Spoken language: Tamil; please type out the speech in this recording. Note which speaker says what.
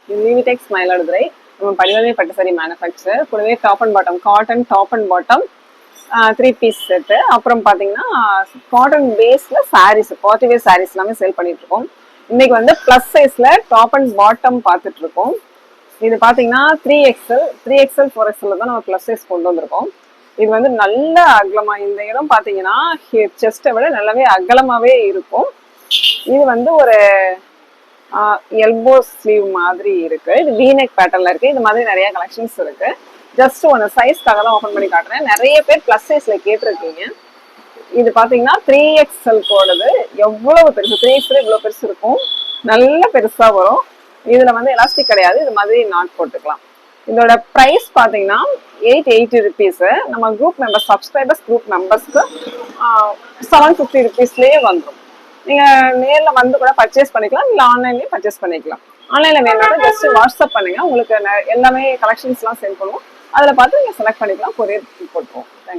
Speaker 1: யூனிடெக்ஸ் மயிலாடுதுறை. நம்ம படிவதே பட்டு சாரி மேனுஃபேக்சர். கூடவே top and bottom cotton top and bottom 3 piece set. அப்புறம் பார்த்தீங்கன்னா காட்டன் பேஸ்ல சாரீஸ் பார்ட்டி வேர் சாரீஸ் எல்லாமே சேல் பண்ணிட்டு இருக்கோம். இன்னைக்கு வந்து பிளஸ் சைஸ்ல டாப் அண்ட் பாட்டம் பார்த்துட்டு இருக்கோம். இது பார்த்தீங்கன்னா 3XL 4XL தான் நம்ம பிளஸ் சைஸ் கொண்டு வந்திருக்கோம். இது வந்து நல்ல அகலமா இந்த இடம் பார்த்தீங்கன்னா செஸ்ட்டை விட நல்லாவே அகலமாவே இருக்கும். இது வந்து ஒரு எல்போ ஸ்லீவ் மாதிரி இருக்கு. இது வீநெக் பேட்டர்ல இருக்கு. இது மாதிரி நிறைய கலெக்ஷன்ஸ் இருக்கு. ஜஸ்ட் ஒன்று சைஸ்க்காக தான் ஓப்பன் பண்ணி காட்டுறேன். நிறைய பேர் பிளஸ் சைஸ்ல கேட்டிருக்கீங்க. இது பாத்தீங்கன்னா 3XL போடுது. எவ்வளவு பெருசு 3XL இவ்வளவு பெருசு இருக்கும். நல்ல பெருசா வரும். இதுல வந்து எலாஸ்டிக் கிடையாது. இது மாதிரி நாட் போட்டுக்கலாம். இதோட பிரைஸ் பாத்தீங்கன்னா 880 ருபீஸ். நம்ம குரூப் மெம்பர்ஸ் சப்ஸ்கிரைபர்ஸ் குரூப் மெம்பர்ஸ்க்கு 750 ருபீஸ்லயே வந்துடும். நீங்க நேர்ல வந்து கூட பர்ச்சேஸ் பண்ணிக்கலாம், இல்ல ஆன்லைன்லயும் பர்ச்சேஸ் பண்ணிக்கலாம். ஆன்லைன்ல வேணும்னா ஜஸ்ட் வாட்ஸ்அப் பண்ணுங்க. உங்களுக்கு எல்லாமே கலெக்ஷன்ஸ் எல்லாம் சென்ட் பண்ணுவோம். அதில் பார்த்து நீங்கள் செலக்ட் பண்ணிக்கலாம். கொரியர் போட்டுருவோம். தேங்க்யூ.